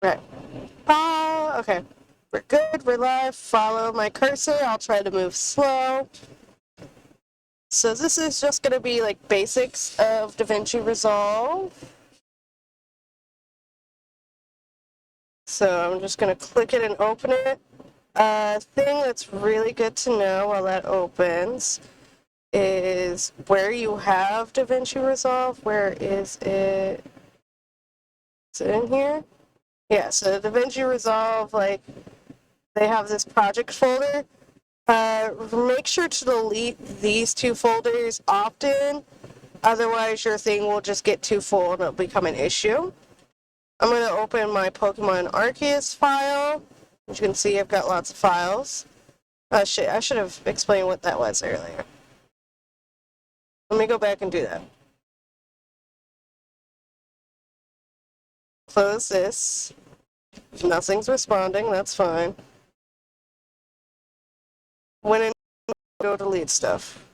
Right. Okay. We're good. We're live. Follow my cursor. I'll try to move slow. So this is just going to be like basics of Davinci Resolve. So I'm just going to click it and open it. Thing that's really good to know while that opens is where you have Davinci Resolve. Where is it? Is it in here? Yeah, so Davinci Resolve, like, they have this project folder. Make sure to delete these two folders often, otherwise your thing will just get too full and it'll become an issue. I'm going to open my Pokemon Arceus file. As you can see, I've got lots of files. Shit, I should have explained what that was earlier. Let me go back and do that. Close this. If nothing's responding, that's fine. When in, go delete stuff.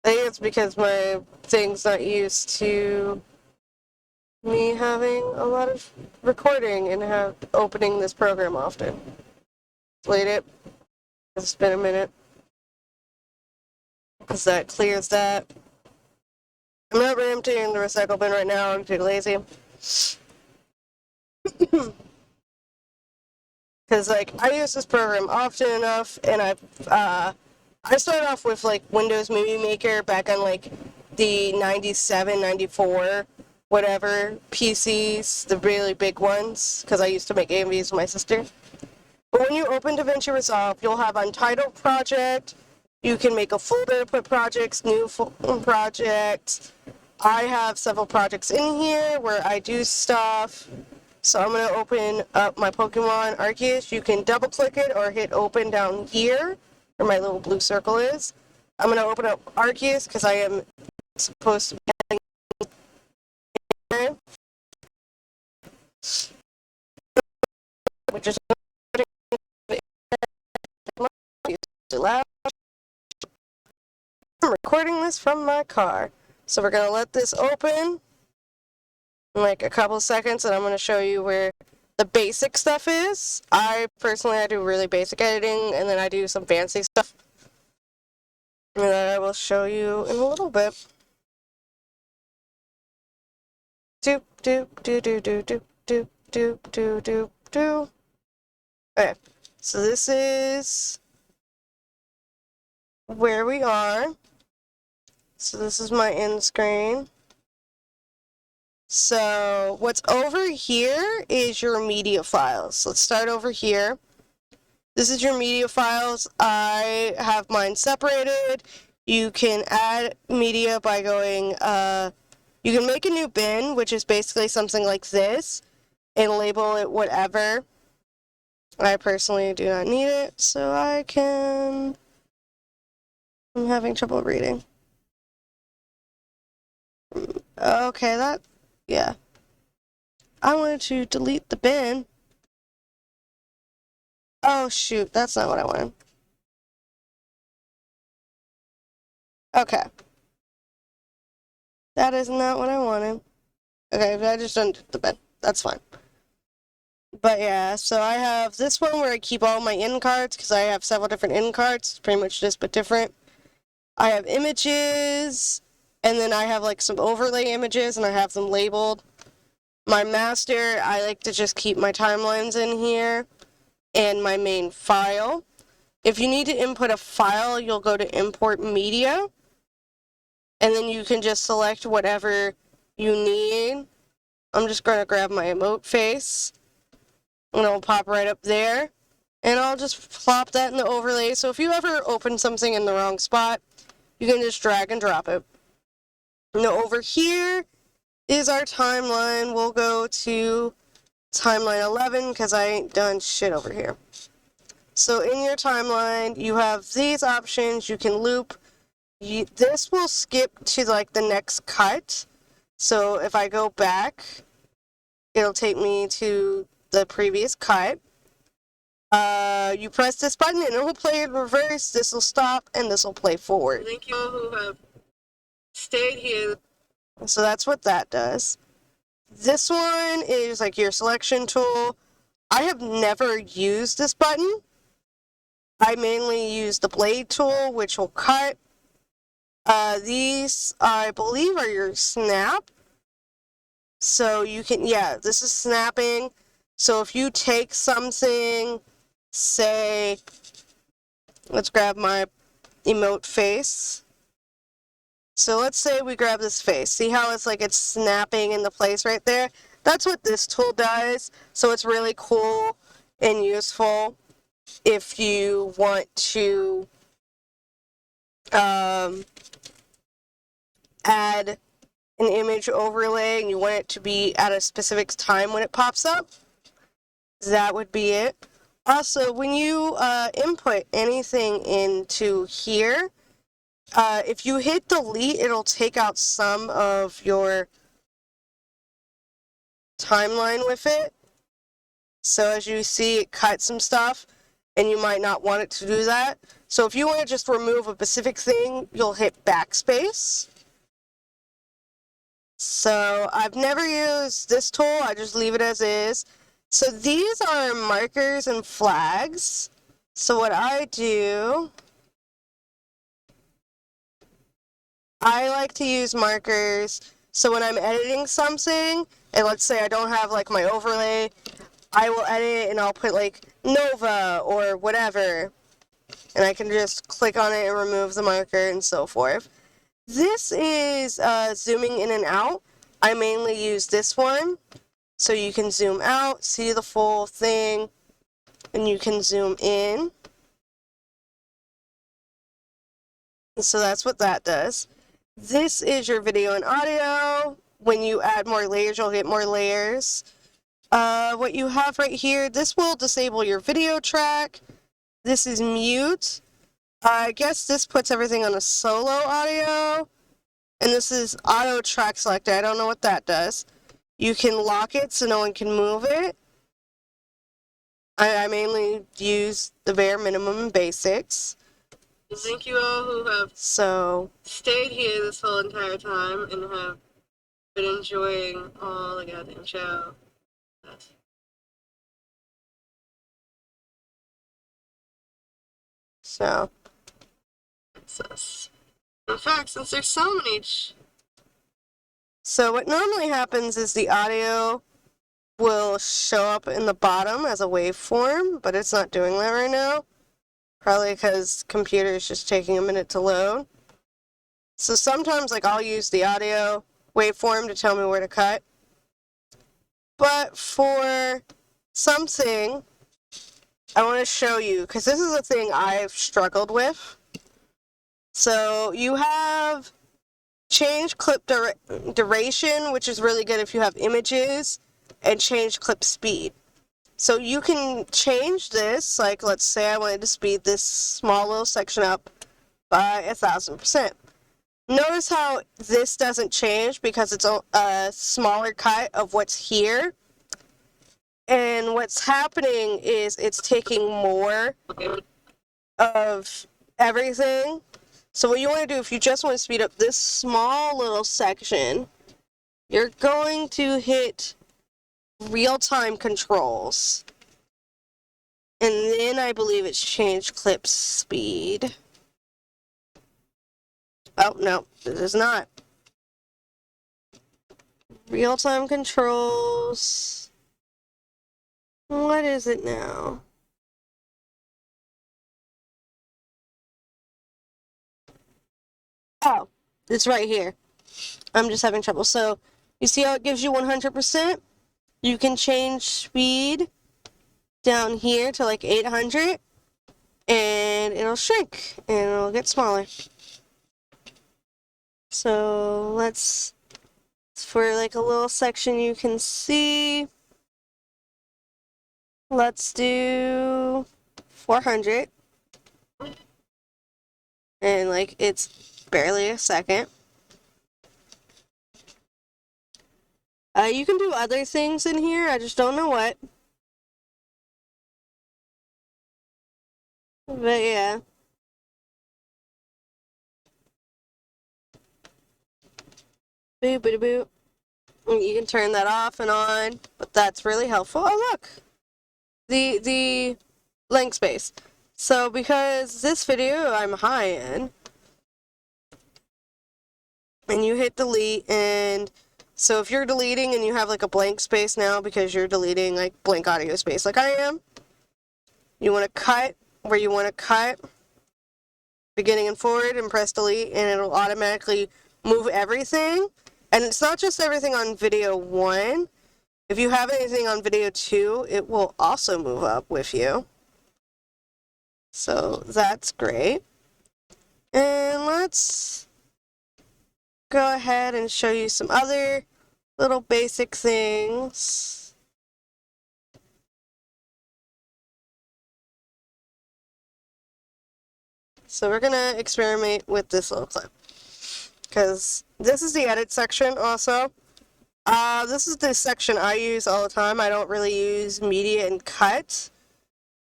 I think it's because my thing's not used to me having a lot of recording and opening this program often. Delete it. It's been a minute. Because that clears that. I'm not emptying the recycle bin right now. I'm too lazy. Because, like, I use this program often enough, and I started off with, like, Windows Movie Maker back on, like, the 97, 94, whatever, PCs, the really big ones, because I used to make AMVs with my sister. But when you open Davinci Resolve, you'll have Untitled Project. You can make a folder to put projects, new projects. I have several projects in here where I do stuff. So I'm going to open up my Pokemon Arceus. You can double click it or hit open down here, where my little blue circle is. I'm going to open up Arceus because I am supposed to be here, which is too loud. I'm recording this from my car. So we're going to let this open in like a couple seconds, and I'm going to show you where the basic stuff is. I do really basic editing, and then I do some fancy stuff. And then I will show you in a little bit. Doop, doop, doo, doo, doo, doop, doop, doop, doo, doop, doo. Okay, so this is where we are. So this is my end screen. So what's over here is your media files. Let's start over here. This is your media files. I have mine separated. You can add media by going, you can make a new bin, which is basically something like this, and label it whatever. I personally do not need it, so I'm having trouble reading. Okay, yeah. I wanted to delete the bin. Oh, shoot, that's not what I wanted. Okay. That is not what I wanted. Okay, I just undid the bin. That's fine. But yeah, so I have this one where I keep all my in cards, because I have several different in cards. It's pretty much this, but different. I have images, and then I have like some overlay images, and I have them labeled. My master, I like to just keep my timelines in here, and my main file. If you need to input a file, you'll go to import media, and then you can just select whatever you need. I'm just going to grab my emote face, and it'll pop right up there, and I'll just plop that in the overlay. So if you ever open something in the wrong spot, you can just drag and drop it. Now over here is our timeline. We'll go to timeline 11 because I ain't done shit over here. So in your timeline, you have these options. You can loop. This will skip to like the next cut. So if I go back, it'll take me to the previous cut. You press this button and it will play in reverse. This will stop and this will play forward. Thank you all who have stayed here. So that's what that does. This one is like your selection tool. I have never used this button. I mainly use the blade tool, which will cut. These, I believe, are your snap. So you can, yeah, this is snapping. So if you take something, say, let's grab my emote face. So let's say we grab this face. See how it's like it's snapping into place right there? That's what this tool does. So it's really cool and useful if you want to add an image overlay and you want it to be at a specific time when it pops up. That would be it. Also, when you input anything into here, if you hit delete, it'll take out some of your timeline with it. So as you see, it cut some stuff, and you might not want it to do that. So if you want to just remove a specific thing, you'll hit backspace. So I've never used this tool, I just leave it as is. So these are markers and flags. So what I do, I like to use markers. So when I'm editing something, and let's say I don't have like my overlay, I will edit it and I'll put like Nova or whatever. And I can just click on it and remove the marker and so forth. This is zooming in and out. I mainly use this one. So you can zoom out, see the full thing, and you can zoom in. So that's what that does. This is your video and audio. When you add more layers, you'll get more layers. What you have right here, this will disable your video track. This is mute. I guess this puts everything on a solo audio. And this is auto track selector. I don't know what that does. You can lock it so no one can move it. I mainly use the bare minimum and basics. Thank you all who have stayed here this whole entire time and have been enjoying all the goddamn show. So, in fact, since there's so many... So what normally happens is the audio will show up in the bottom as a waveform, but it's not doing that right now. Probably because computer is just taking a minute to load. So sometimes like I'll use the audio waveform to tell me where to cut. But for something, I want to show you, because this is a thing I've struggled with. So you have change clip duration, which is really good if you have images, and change clip speed. So you can change this, like let's say I wanted to speed this small little section up by 1,000%. Notice how this doesn't change because it's a smaller cut of what's here. And what's happening is it's taking more of everything. So what you want to do, if you just want to speed up this small little section, you're going to hit real-time controls. And then I believe it's change clip speed. Oh, no, it is not. Real-time controls. What is it now? Oh, it's right here. I'm just having trouble. So, you see how it gives you 100%? You can change speed down here to like 800, and it'll shrink, and it'll get smaller. So, let's, for like a little section you can see, let's do 400. And like, it's barely a second. You can do other things in here, I just don't know what. But yeah. Boo boo boo. You can turn that off and on, but that's really helpful. Oh, look! The length space. So because this video I'm high in, and you hit delete, and so if you're deleting and you have like a blank space now because you're deleting like blank audio space like I am, you want to cut where you want to cut, beginning and forward, and press delete, and it'll automatically move everything. And it's not just everything on video 1. If you have anything on video 2, it will also move up with you. So that's great. And let's go ahead and show you some other little basic things. So we're gonna experiment with this little clip, because this is the edit section also. This is the section I use all the time. I don't really use media and cut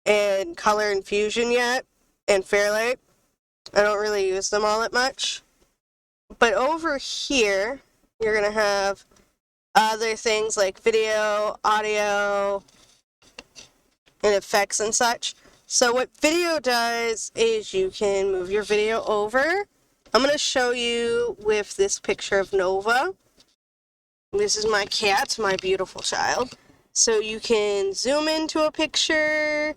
and color and fusion yet, and Fairlight. I don't really use them all that much. But over here, you're gonna have other things like video, audio, and effects and such. So what video does is you can move your video over. I'm going to show you with this picture of Nova. This is my cat, my beautiful child. So you can zoom into a picture.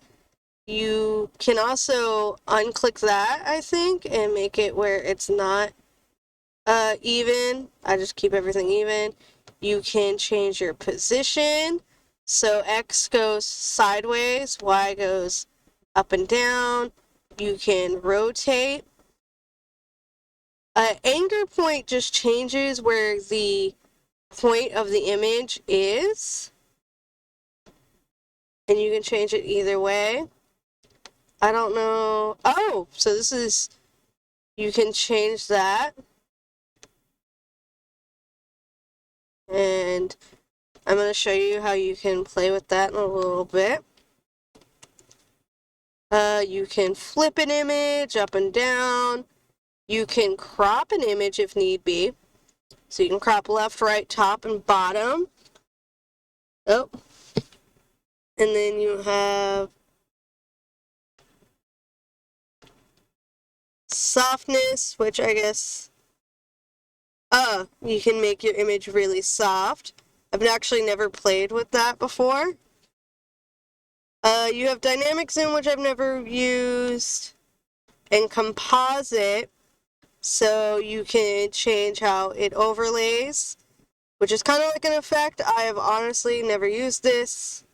You can also unclick that, I think, and make it where it's not even. I just keep everything even. You can change your position. So X goes sideways, Y goes up and down. You can rotate. Anchor point just changes where the point of the image is. And you can change it either way. I don't know. Oh, so this is, you can change that. And I'm going to show you how you can play with that in a little bit. You can flip an image up and down. You can crop an image if need be. So you can crop left, right, top, and bottom. Oh. And then you have softness, which I guess, you can make your image really soft. I've actually never played with that before. You have dynamic zoom, which I've never used, and composite, so you can change how it overlays, which is kind of like an effect. I have honestly never used this.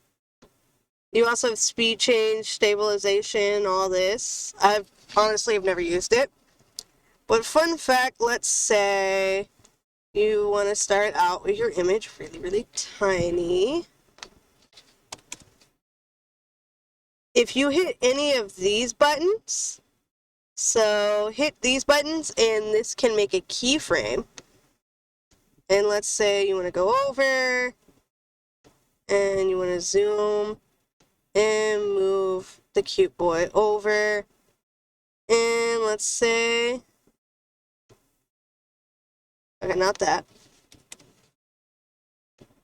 You also have speed change, stabilization, all this. I've honestly never used it. But fun fact, let's say you want to start out with your image really, really tiny. If you hit any of these buttons, so hit these buttons and this can make a keyframe. And let's say you want to go over and you want to zoom and move the cute boy over. And let's say, okay, not that.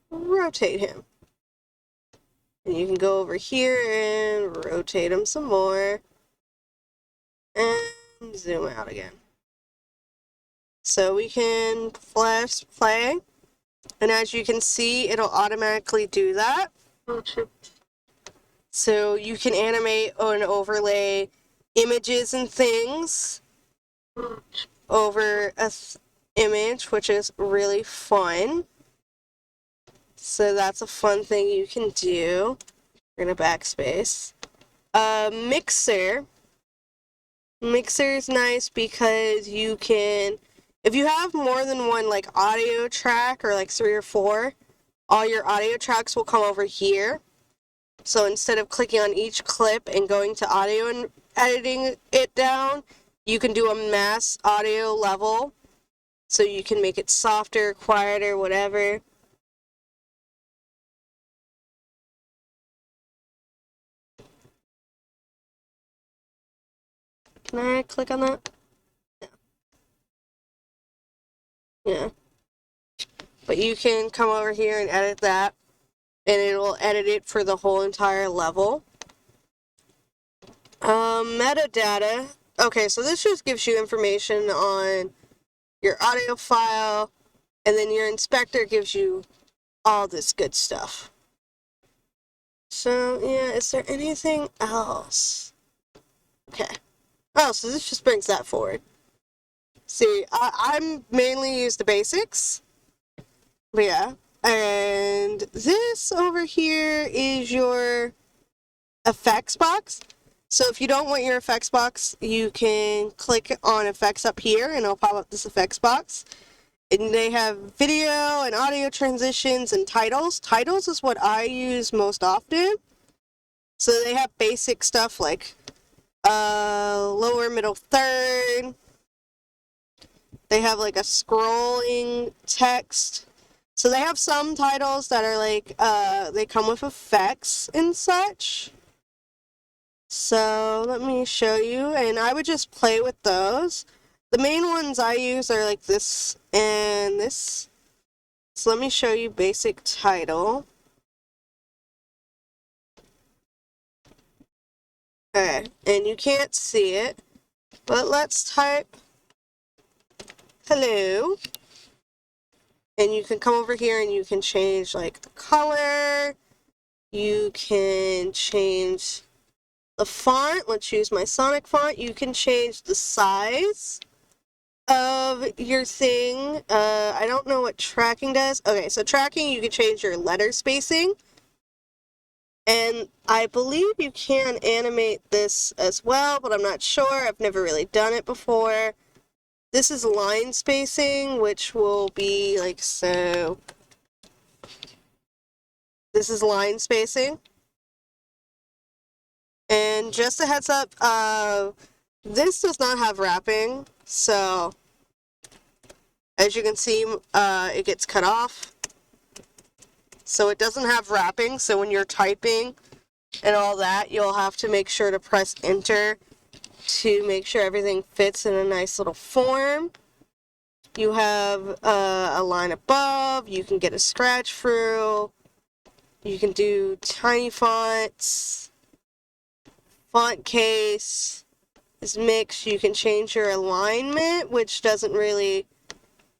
Rotate him. And you can go over here and rotate him some more. And zoom out again. So we can press play. And as you can see, it'll automatically do that. So you can animate and overlay images and things over a image, which is really fun. So that's a fun thing you can do. We're gonna backspace. Mixer. Mixer is nice because you can, if you have more than one like audio track or like 3 or 4, all your audio tracks will come over here. So instead of clicking on each clip and going to audio and editing it down, you can do a mass audio level. So you can make it softer, quieter, whatever. Can I click on that? Yeah. But you can come over here and edit that, and it will edit it for the whole entire level. Metadata. Okay, so this just gives you information on your audio file, and then your inspector gives you all this good stuff. So, yeah, is there anything else? Okay. Oh, so this just brings that forward. See, I'm mainly use the basics. But yeah. And this over here is your effects box. So if you don't want your effects box, you can click on effects up here and it'll pop up this effects box. And they have video and audio transitions and titles. Titles is what I use most often. So they have basic stuff like lower, middle, third. They have like a scrolling text. So they have some titles that are like, they come with effects and such. So let me show you, and I would just play with those. The main ones I use are like this and this. So let me show you basic title. Okay, and you can't see it, but let's type hello. And you can come over here and you can change like the color. You can change the font. Let's use my Sonic font. You can change the size of your thing. I don't know what tracking does. Okay, so tracking, you can change your letter spacing. And I believe you can animate this as well, but I'm not sure. I've never really done it before. This is line spacing, which will be like so. This is line spacing. And just a heads up, this does not have wrapping, so as you can see, it gets cut off. So it doesn't have wrapping, so when you're typing and all that, you'll have to make sure to press enter to make sure everything fits in a nice little form. You have a line above, you can get a scratch through, you can do tiny fonts, font case is mixed, you can change your alignment, which doesn't really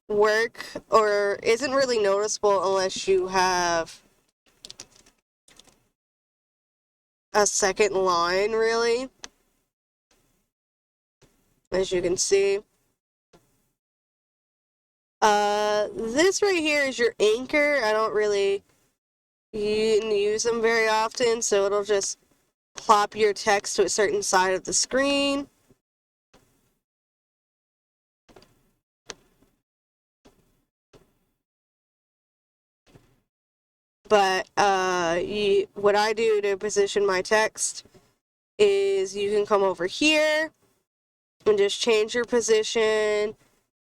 work or isn't really noticeable unless you have a second line, really. As you can see. This right here is your anchor. I don't really use them very often, so it'll just plop your text to a certain side of the screen. But what I do to position my text is you can come over here and just change your position.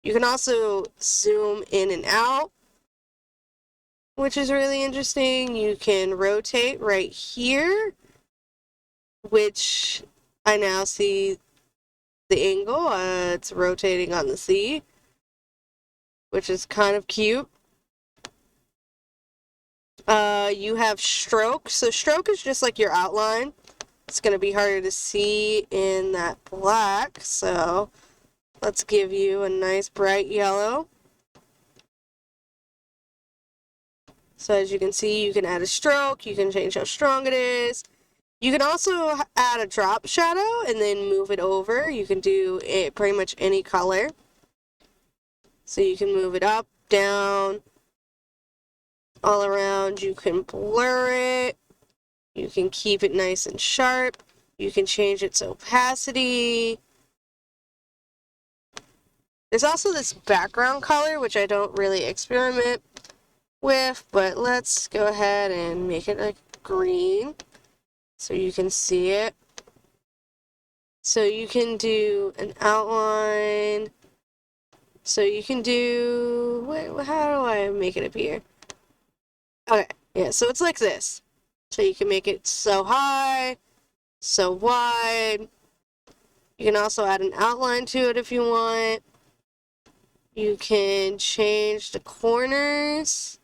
You can also zoom in and out, which is really interesting. You can rotate right here, which I now see the angle. It's rotating on the C, which is kind of cute. You have stroke. So stroke is just like your outline. It's going to be harder to see in that black, so let's give you a nice bright yellow. So as you can see, you can add a stroke, you can change how strong it is. You can also add a drop shadow and then move it over. You can do it pretty much any color. So you can move it up, down, all around. You can blur it. You can keep it nice and sharp. You can change its opacity. There's also this background color, which I don't really experiment with, but let's go ahead and make it like green so you can see it. So you can do an outline. So you can do, wait, how do I make it appear? Okay, yeah, so it's like this. So you can make it so high, so wide. You can also add an outline to it if you want. You can change the corners.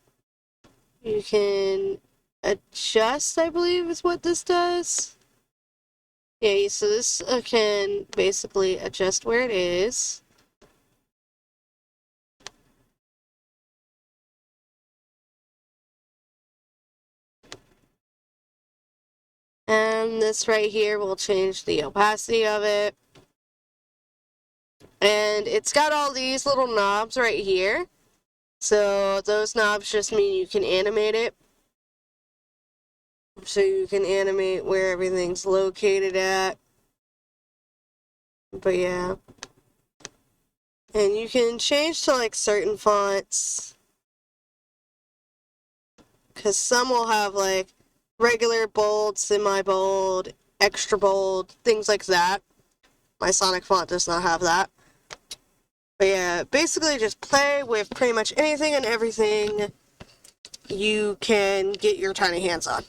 You can adjust, I believe is what this does. Yeah, so this can basically adjust where it is. And this right here will change the opacity of it. And it's got all these little knobs right here. So those knobs just mean you can animate it. So you can animate where everything's located at. But yeah. And you can change to like certain fonts. Because some will have like regular bold, semi-bold, extra bold, things like that. My Sonic font does not have that. But yeah, basically just play with pretty much anything and everything you can get your tiny hands on.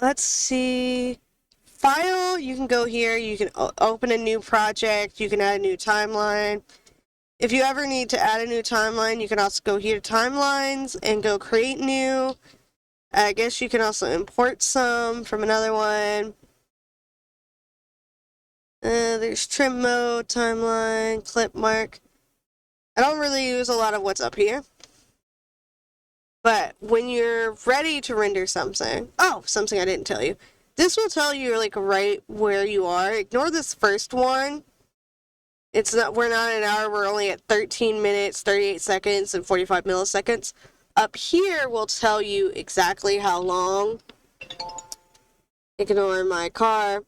Let's see. File, you can go here, you can open a new project, you can add a new timeline. If you ever need to add a new timeline, you can also go here to timelines and go create new. I guess you can also import some from another one. There's trim mode, timeline, clip mark. I don't really use a lot of what's up here. But when you're ready to render something, something I didn't tell you. This will tell you like right where you are. Ignore this first one. We're not an hour, we're only at 13 minutes, 38 seconds, and 45 milliseconds. Up here will tell you exactly how long. Ignore my car.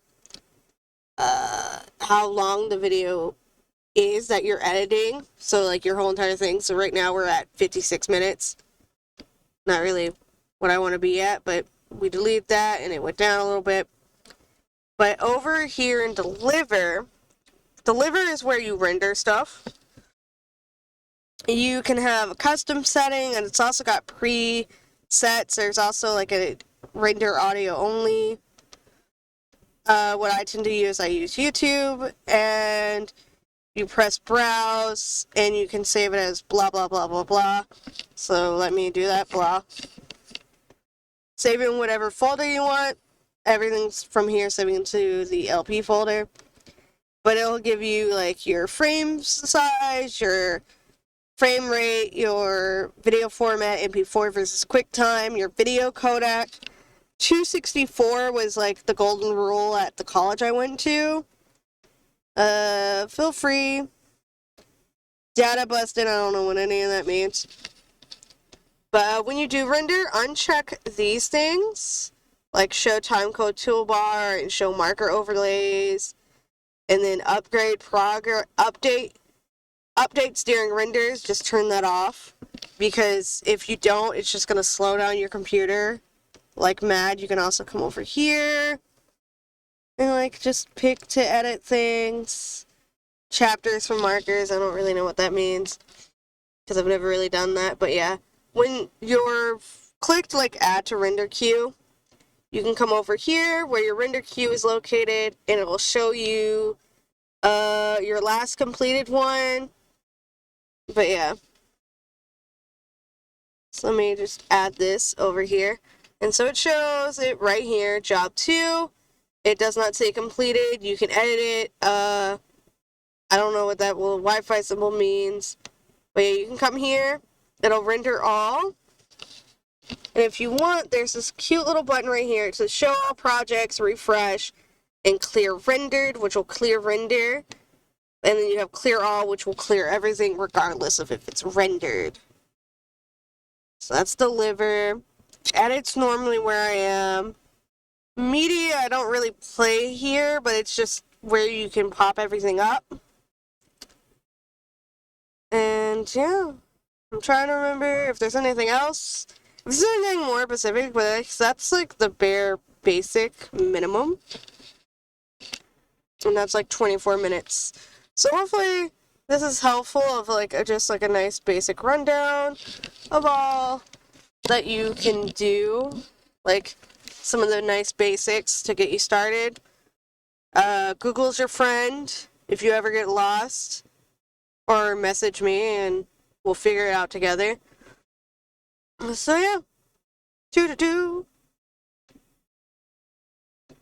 How long the video is that you're editing. So like your whole entire thing. So right now we're at 56 minutes. Not really what I want to be at, but we delete that and it went down a little bit. But over here in deliver is where you render stuff. You can have a custom setting, and it's also got presets. There's also like a render audio only. What I tend to use, I use YouTube, and you press browse, and you can save it as blah, blah, blah, blah, blah. So let me do that, blah. Save it in whatever folder you want. Everything's from here saving into the LP folder. But it'll give you like your frame size, your frame rate, your video format, MP4 versus QuickTime, your video codec. 264 was like the golden rule at the college I went to. Feel free. Data busted, I don't know what any of that means. But when you do render, uncheck these things, like show timecode toolbar and show marker overlays, and then updates during renders, just turn that off, because if you don't, it's just going to slow down your computer like mad. You can also come over here and like just pick to edit things. Chapters from markers, I don't really know what that means because I've never really done that, but yeah. When you're clicked like add to render queue, you can come over here where your render queue is located, and it will show you your last completed one. But yeah. So let me just add this over here. And so it shows it right here, job 2. It does not say completed. You can edit it. I don't know what that Wi-Fi symbol means. But yeah, you can come here. It'll render all. And if you want, there's this cute little button right here. It says show all projects, refresh, and clear rendered, which will clear render. And then you have clear all, which will clear everything regardless of if it's rendered. So that's deliver. Edit's normally where I am. Media, I don't really play here, but it's just where you can pop everything up. And yeah. I'm trying to remember if there's anything else. If there's anything more specific, but that's like the bare basic minimum. And that's like 24 minutes. So hopefully this is helpful of like just like a nice basic rundown of all that you can do. Like some of the nice basics to get you started. Google's your friend if you ever get lost. or message me and we'll figure it out together. So yeah, 2 to 2.